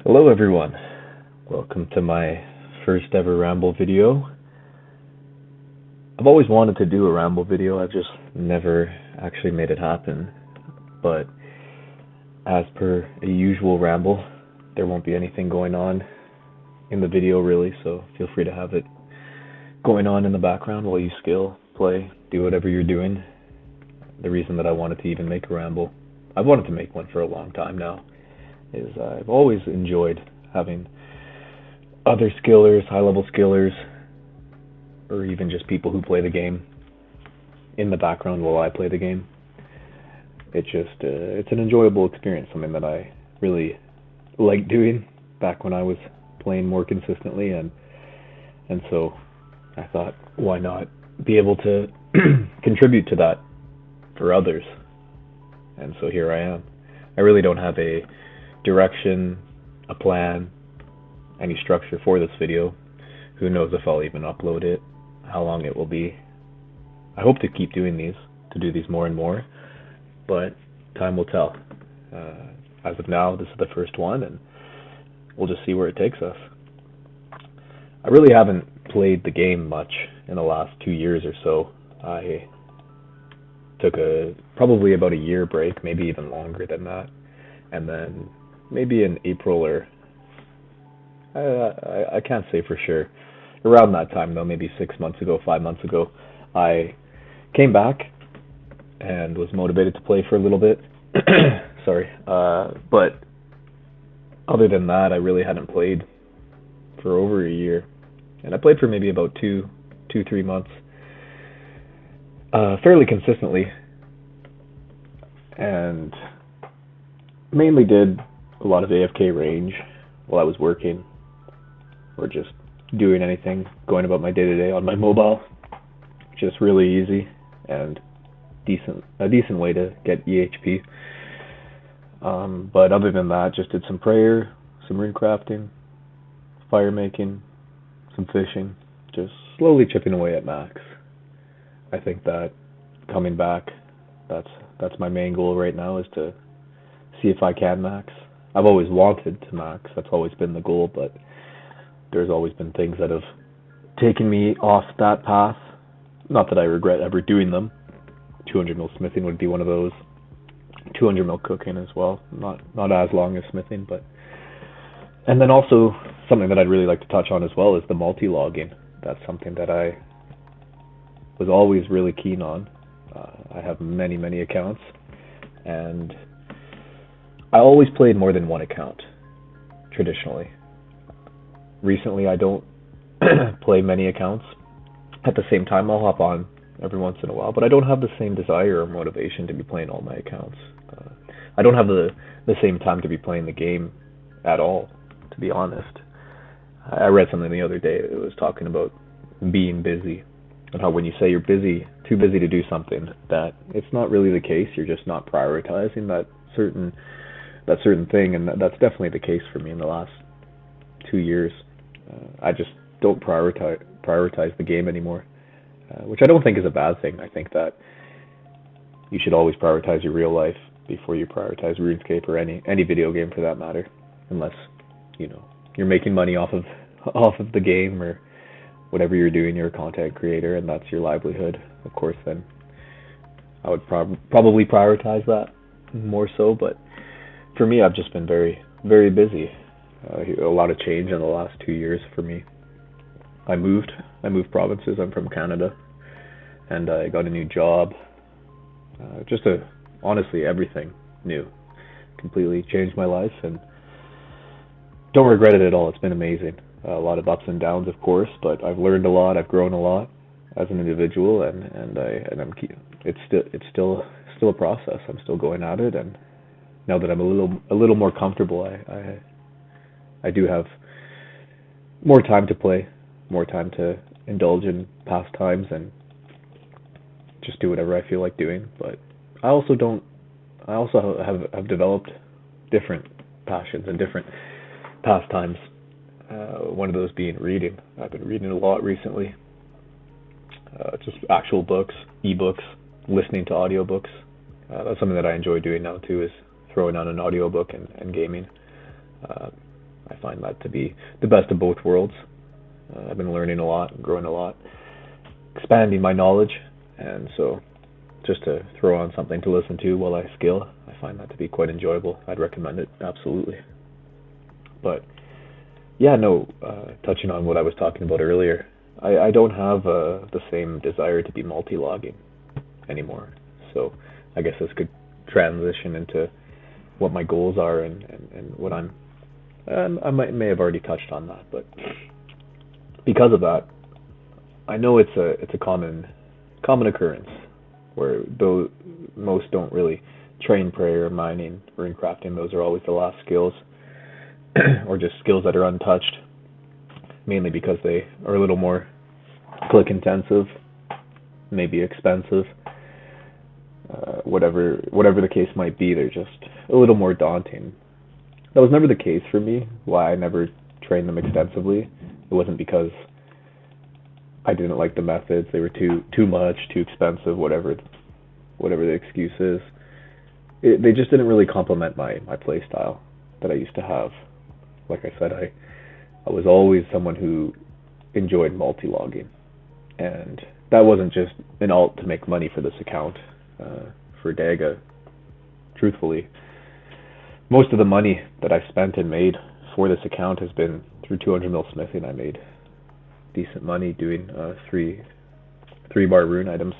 Hello everyone, welcome to my first ever Ramble video. I've always wanted to do a Ramble video, I've just never actually made it happen. But as per a usual Ramble, there won't be anything going on in the video really, so feel free to have it going on in the background while you skill, play, do whatever you're doing. The reason that I wanted to even make a Ramble, I've wanted to make one for a long time now, is I've always enjoyed having other skillers, high-level skillers, or even just people who play the game in the background while I play the game. It's an enjoyable experience, something that I really liked doing back when I was playing more consistently, and so I thought, why not be able to contribute to that for others? And so here I am. I really don't have a direction, a plan, any structure for this video. Who knows if I'll even upload it, how long it will be. I hope to keep doing these, to do these more and more, but time will tell. As of now, this is the first one, and we'll just see where it takes us. I really haven't played the game much in the last 2 years or so. I took probably about a year break, maybe even longer than that, and then maybe in April or I can't say for sure. Around that time though, maybe 6 months ago, 5 months ago, I came back and was motivated to play for a little bit. Sorry, but other than that, I really hadn't played for over a year, and I played for maybe about 3 months, fairly consistently, and mainly did a lot of AFK range while I was working, or just doing anything, going about my day-to-day on my mobile. Just really easy and a decent way to get EHP. But other than that, just did some prayer, some rune crafting, fire making, some fishing, just slowly chipping away at max. I think that coming back, that's my main goal right now, is to see if I can max. I've always wanted to max, that's always been the goal, but there's always been things that have taken me off that path. Not that I regret ever doing them. 200 mil smithing would be one of those. 200 mil cooking as well. Not as long as smithing, but. And then also something that I'd really like to touch on as well is the multi-logging. That's something that I was always really keen on. I have many accounts, and I always played more than one account, traditionally. Recently, I don't play many accounts. At the same time, I'll hop on every once in a while, but I don't have the same desire or motivation to be playing all my accounts. I don't have the same time to be playing the game at all, to be honest. I read something the other day. It was talking about being busy, and how when you say you're busy, too busy to do something, that it's not really the case. You're just not prioritizing that certain thing, and that's definitely the case for me in the last 2 years. I just don't prioritize the game anymore, which I don't think is a bad thing. I think that you should always prioritize your real life before you prioritize RuneScape or any video game for that matter, unless you're making money off of the game or whatever you're doing. You're a content creator and that's your livelihood. Of course, then I would probably prioritize that more so. But for me, I've just been very busy. A lot of change in the last 2 years for me. I moved provinces. I'm from Canada, and I got a new job. Honestly, everything new. Completely changed my life, and don't regret it at all. It's been amazing. A lot of ups and downs, of course, but I've learned a lot. I've grown a lot as an individual, and it's still a process. I'm still going at it, and now that I'm a little more comfortable, I do have more time to play, more time to indulge in pastimes and just do whatever I feel like doing. But I also have developed different passions and different pastimes. One of those being reading. I've been reading a lot recently. Just actual books, ebooks, listening to audiobooks. That's something that I enjoy doing now too, is throwing on an audiobook and gaming. I find that to be the best of both worlds. I've been learning a lot, growing a lot, expanding my knowledge, and so just to throw on something to listen to while I skill, I find that to be quite enjoyable. I'd recommend it, absolutely. But yeah, no, touching on what I was talking about earlier, I don't have the same desire to be multi-logging anymore. So I guess this could transition into what my goals are and what may have already touched on that, but because of that, I know it's a common occurrence where though most don't really train prayer, mining, runecrafting. Those are always the last skills, or just skills that are untouched, mainly because they are a little more click intensive, maybe expensive. Whatever the case might be, they're just a little more daunting. That was never the case for me. Why I never trained them extensively. It wasn't because I didn't like the methods. They were too much, too expensive, whatever the excuse is. They just didn't really complement my play style that I used to have. Like I said, I was always someone who enjoyed multi-logging, and that wasn't just an alt to make money for this account. For Daga, truthfully, most of the money that I've spent and made for this account has been through 200 mil smithing. I made decent money doing three bar rune items,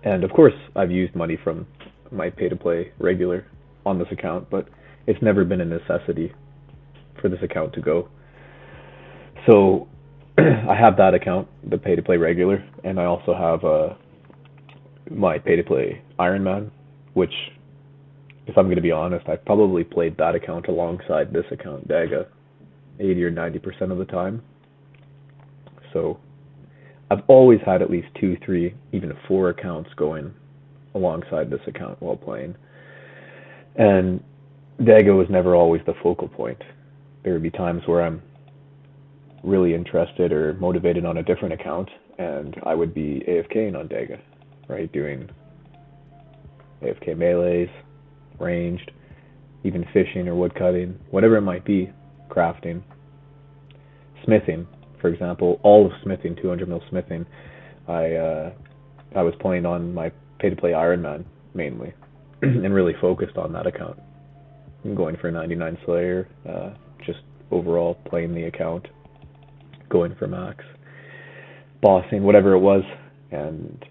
and of course I've used money from my pay to play regular on this account, but it's never been a necessity for this account to go. So I have that account, the pay to play regular, and I also have my pay to play Iron Man, which, if I'm going to be honest, I've probably played that account alongside this account, Daga, 80 or 90% of the time. So I've always had at least 2, 3, even 4 accounts going alongside this account while playing. And Daga was never always the focal point. There would be times where I'm really interested or motivated on a different account, and I would be AFKing on Daga, right? Doing AFK melees, ranged, even fishing or woodcutting, whatever it might be, crafting, smithing, for example, all of smithing, 200 mil smithing. I was playing on my pay to play Iron Man mainly, and really focused on that account. I'm going for 99 Slayer, just overall playing the account, going for max, bossing, whatever it was, and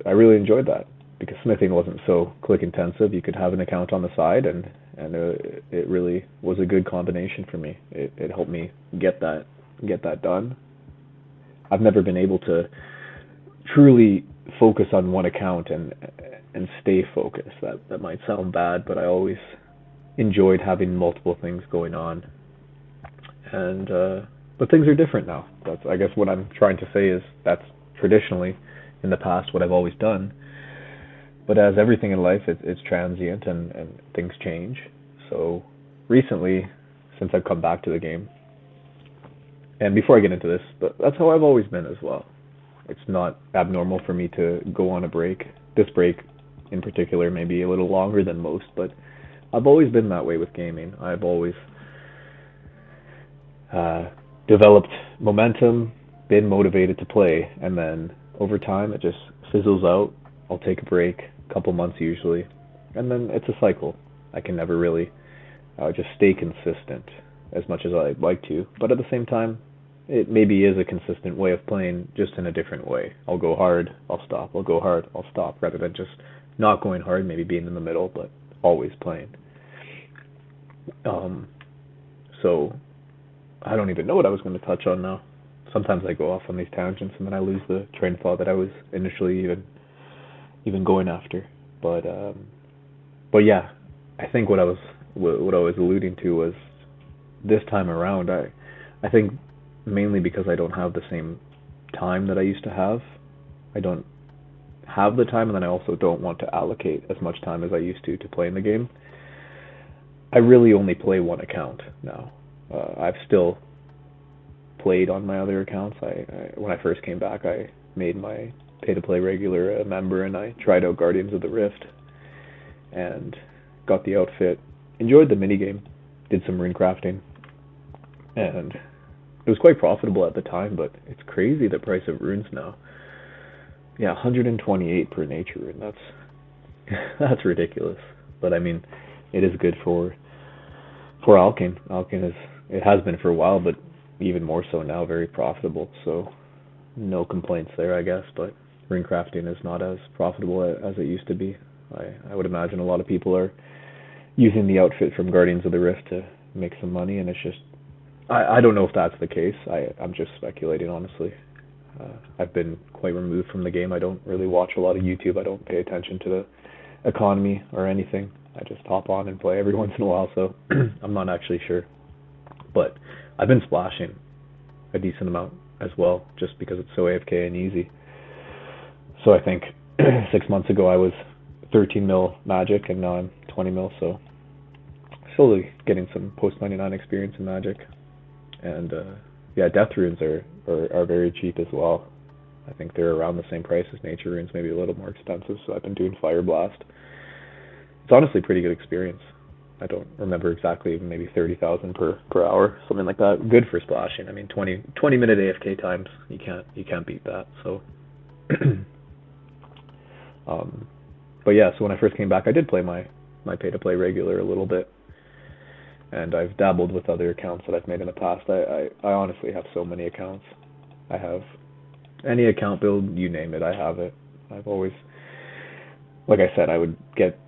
I really enjoyed that because smithing wasn't so click intensive. You could have an account on the side, and it really was a good combination for me. It helped me get that done. I've never been able to truly focus on one account and stay focused. That might sound bad, but I always enjoyed having multiple things going on. And but things are different now. That's, I guess, what I'm trying to say is that's traditionally in the past what I've always done. But as everything in life, it's transient and things change. So recently, since I've come back to the game, and before I get into this, but that's how I've always been as well. It's not abnormal for me to go on a break. This break in particular may be a little longer than most, but I've always been that way with gaming. I've always developed momentum, been motivated to play, and then over time it just fizzles out. I'll take a break, a couple months usually, and then it's a cycle. I can never really just stay consistent as much as I'd like to, but at the same time, it maybe is a consistent way of playing, just in a different way. I'll go hard, I'll stop. I'll go hard, I'll stop, rather than just not going hard, maybe being in the middle, but always playing. So I don't even know what I was going to touch on now. Sometimes I go off on these tangents and then I lose the train of thought that I was initially even going after. But yeah, I think what I was alluding to was this time around. I think mainly because I don't have the same time that I used to have. I don't have the time, and then I also don't want to allocate as much time as I used to playing the game. I really only play one account now. I've still played on my other accounts. When I first came back, I made my pay-to-play regular a member, and I tried out Guardians of the Rift, and got the outfit. Enjoyed the minigame. Did some rune crafting. and it was quite profitable at the time, but it's crazy the price of runes now. Yeah, 128 per nature rune. That's ridiculous. But I mean, it is good for Alkane. Alkane is it has been for a while, but even more so now, very profitable. So no complaints there, I guess. But rune crafting is not as profitable as it used to be. I would imagine a lot of people are using the outfit from Guardians of the Rift to make some money, and it's just I don't know if that's the case. I'm just speculating, honestly. I've been quite removed from the game. I don't really watch a lot of YouTube. I don't pay attention to the economy or anything. I just hop on and play every once in a while, so I'm not actually sure. But I've been splashing a decent amount as well, just because it's so AFK and easy. So I think 6 months ago I was 13 mil magic, and now I'm 20 mil, so slowly getting some post 99 experience in magic. And yeah, death runes are very cheap as well. I think they're around the same price as nature runes, maybe a little more expensive. So I've been doing fire blast. It's honestly a pretty good experience. I don't remember exactly, maybe 30,000 per hour, something like that. Good for splashing. I mean, 20 minute AFK times, you can't beat that. So, but yeah, so when I first came back, I did play my pay to play regular a little bit, and I've dabbled with other accounts that I've made in the past. I honestly have so many accounts. I have any account build, you name it, I have it. I've always, like I said, I would get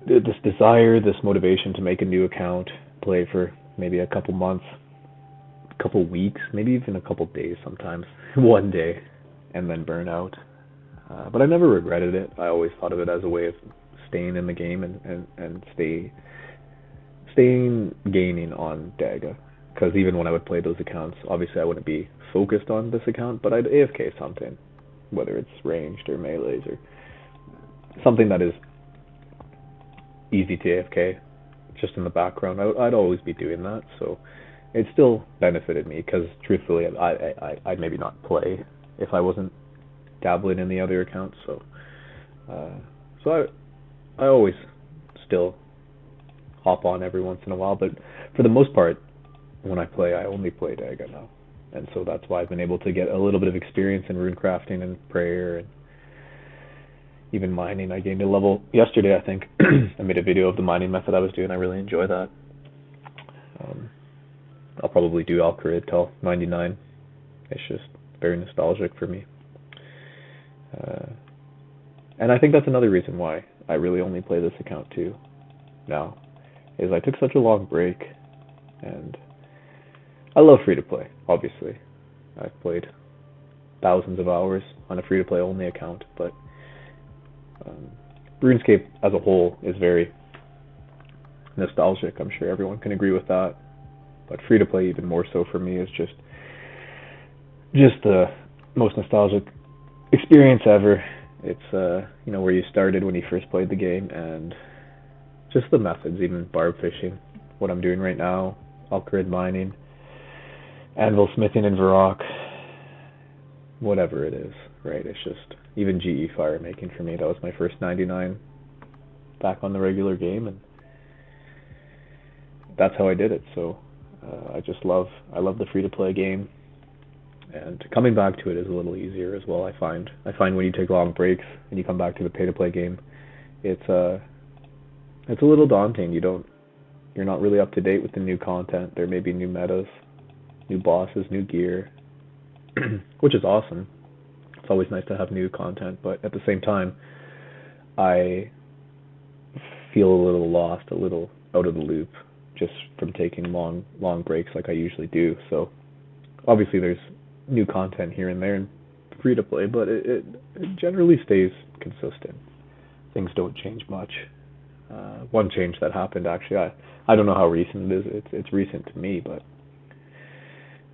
this desire, this motivation to make a new account, play for maybe a couple months, a couple weeks, maybe even a couple days sometimes, one day, and then burn out. But I never regretted it. I always thought of it as a way of staying in the game and staying gaining on Daga. Because even when I would play those accounts, obviously I wouldn't be focused on this account, but I'd AFK something, whether it's ranged or melees or something that is easy to AFK, just in the background. I'd always be doing that, so it still benefited me, because truthfully, I'd maybe not play if I wasn't dabbling in the other accounts. So I always still hop on every once in a while, but for the most part, when I play, I only play Daga now, and so that's why I've been able to get a little bit of experience in rune crafting and prayer and even mining. I gained a level yesterday, I think. I made a video of the mining method I was doing. I really enjoy that. I'll probably do Alcarid till 99. It's just very nostalgic for me. And I think that's another reason why I really only play this account too now, is I took such a long break, and I love free to play, obviously. I've played thousands of hours on a free to play only account, but RuneScape as a whole is very nostalgic. I'm sure everyone can agree with that. But free to play even more so for me is just the most nostalgic experience ever. It's where you started when you first played the game, and just the methods, even barb fishing, what I'm doing right now, Alcarid mining, anvil smithing in Varrock, whatever it is, right? It's just even GE fire making for me. That was my first 99 back on the regular game, and that's how I did it. So I love the free to play game, and coming back to it is a little easier as well. I find when you take long breaks and you come back to the pay to play game, it's a little daunting. You're not really up to date with the new content. There may be new metas, new bosses, new gear, which is awesome. It's always nice to have new content, but at the same time, I feel a little lost, a little out of the loop, just from taking long breaks like I usually do. So obviously there's new content here and there and free to play, but it generally stays consistent. Things don't change much. One change that happened, actually, I don't know how recent it is. It's recent to me, but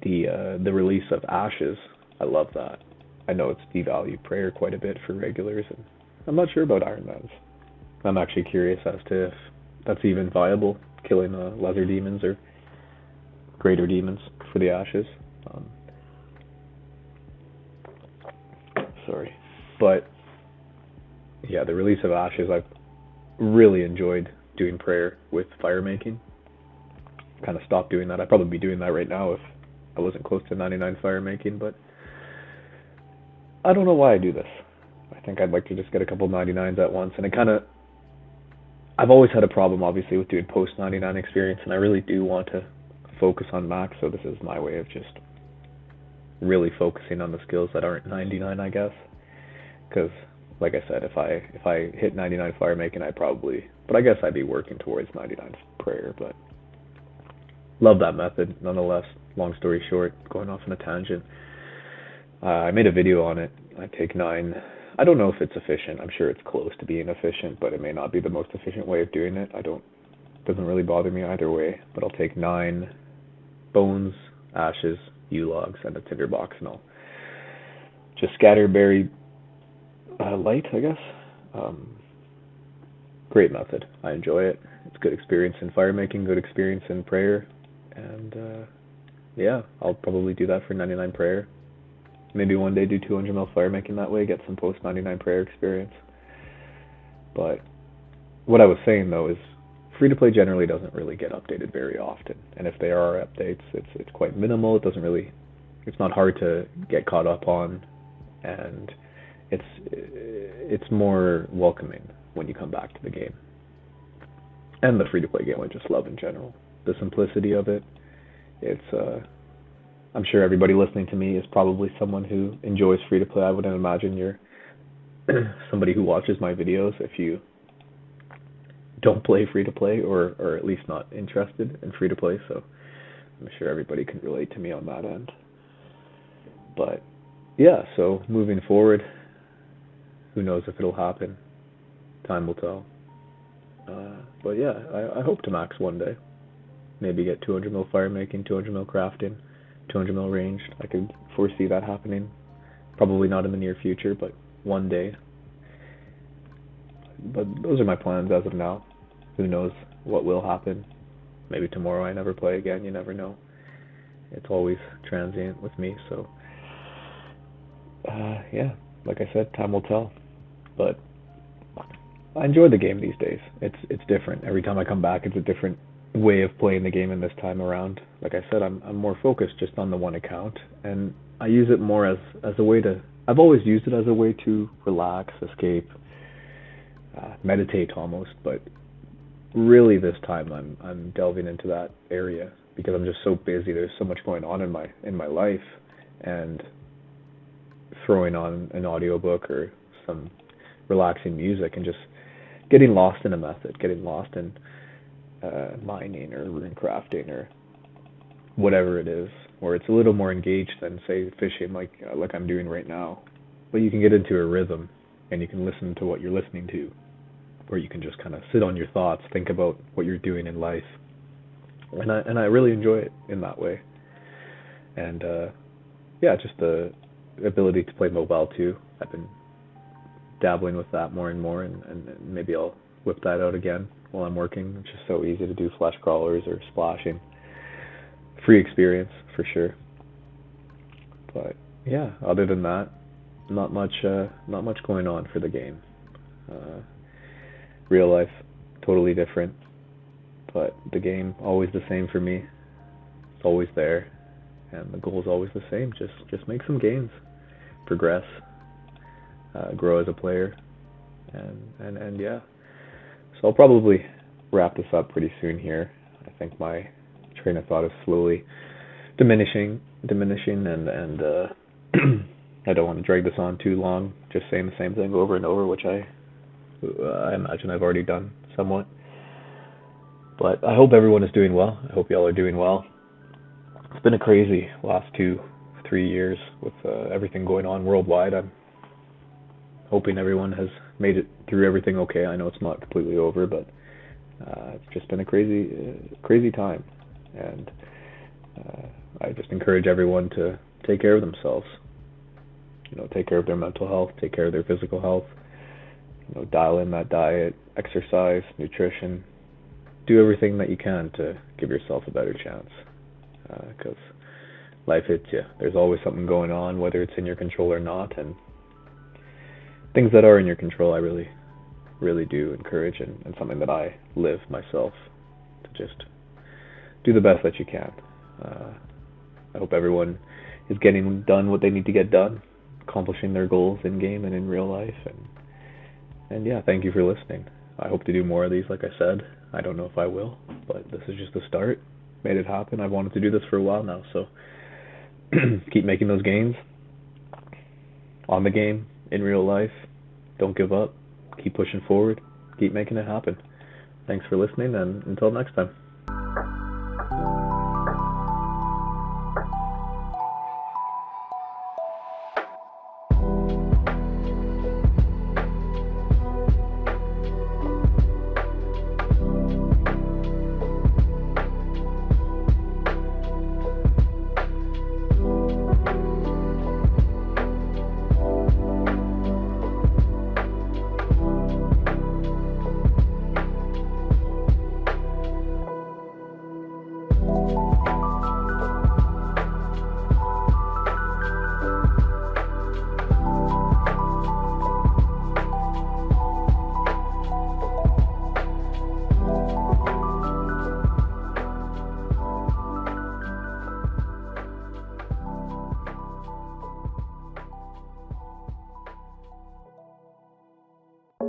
the release of Ashes, I love that. I know it's devalued prayer quite a bit for regulars, and I'm not sure about Ironmans. I'm actually curious as to if that's even viable, killing lesser demons or greater demons for the Ashes. Sorry. But yeah, the release of Ashes, I've really enjoyed doing prayer with fire making. kind of stopped doing that. I'd probably be doing that right now if I wasn't close to 99 fire making, but I don't know why I do this. I think I'd like to just get a couple 99s at once, and I've always had a problem, obviously, with doing post 99 experience, and I really do want to focus on max, so this is my way of just really focusing on the skills that aren't 99, I guess. Because, like I said, if I hit 99 fire making, but I guess I'd be working towards 99 prayer, but love that method, nonetheless. Long story short, going off on a tangent, I made a video on it. I take 9. I don't know if it's efficient. I'm sure it's close to being efficient, but it may not be the most efficient way of doing it. Doesn't really bother me either way, but I'll take 9 bones, ashes, U-logs, and a tinderbox, and I'll just scatter very light, I guess. Great method. I enjoy it. It's good experience in fire making, good experience in prayer, and yeah, I'll probably do that for 99 prayer. Maybe one day do 200 mil fire making that way, get some post 99 prayer experience. But what I was saying though is free to play generally doesn't really get updated very often, and if there are updates, it's quite minimal. It's not hard to get caught up on, and it's more welcoming when you come back to the game. And the free to play game I just love in general. The simplicity of it. I'm sure everybody listening to me is probably someone who enjoys free to play. I wouldn't imagine you're somebody who watches my videos if you don't play free to play, or at least not interested in free to play, so I'm sure everybody can relate to me on that end. But yeah, so moving forward, who knows if it'll happen? Time will tell. But yeah, I hope to max one day. Maybe get 200 mil fire making, 200 mil crafting, 200 mil ranged. I could foresee that happening. Probably not in the near future, but one day. But those are my plans as of now. Who knows what will happen? Maybe tomorrow I never play again. You never know. It's always transient with me. So yeah, like I said, time will tell. But I enjoy the game these days. It's different. Every time I come back, it's a different way of playing the game. In this time around, like I said, I'm more focused just on the one account, and I use it more as a way to. I've always used it as a way to relax, escape, meditate almost. But really, this time I'm delving into that area because I'm just so busy. There's so much going on in my life, and throwing on an audiobook or some relaxing music and just getting lost in a method, getting lost in mining or rune crafting or whatever it is, where it's a little more engaged than say fishing like I'm doing right now. But you can get into a rhythm and you can listen to what you're listening to, or you can just kind of sit on your thoughts, think about what you're doing in life, and I really enjoy it in that way. And yeah, just the ability to play mobile too. I've been dabbling with that more and more, and maybe I'll whip that out again while I'm working. It's just so easy to do flash crawlers or splashing. Free experience for sure. But yeah, other than that, not much going on for the game. Real life, totally different, but the game always the same for me. It's always there, and the goal is always the same. Just make some gains, progress, grow as a player, and yeah. So I'll probably wrap this up pretty soon here. I think my train of thought is slowly diminishing, and I don't want to drag this on too long, just saying the same thing over and over, which I imagine I've already done somewhat. But I hope everyone is doing well. I hope y'all are doing well. It's been a crazy last 2-3 years with everything going on worldwide. I'm hoping everyone has made it through everything okay. I know it's not completely over, but it's just been a crazy time. And I just encourage everyone to take care of themselves. Take care of their mental health, take care of their physical health. Dial in that diet, exercise, nutrition. Do everything that you can to give yourself a better chance. Because life hits you. There's always something going on, whether it's in your control or not. And things that are in your control, I really do encourage, and something that I live myself, to just do the best that you can. Uh, I hope everyone is getting done what they need to get done, accomplishing their goals in game and in real life. And yeah, thank you for listening. I hope to do more of these, like I said. I don't know if I will, but this is just the start. Made it happen. I've wanted to do this for a while now, so keep making those gains on the game, in real life. Don't give up. Keep pushing forward. Keep making it happen. Thanks for listening, and until next time.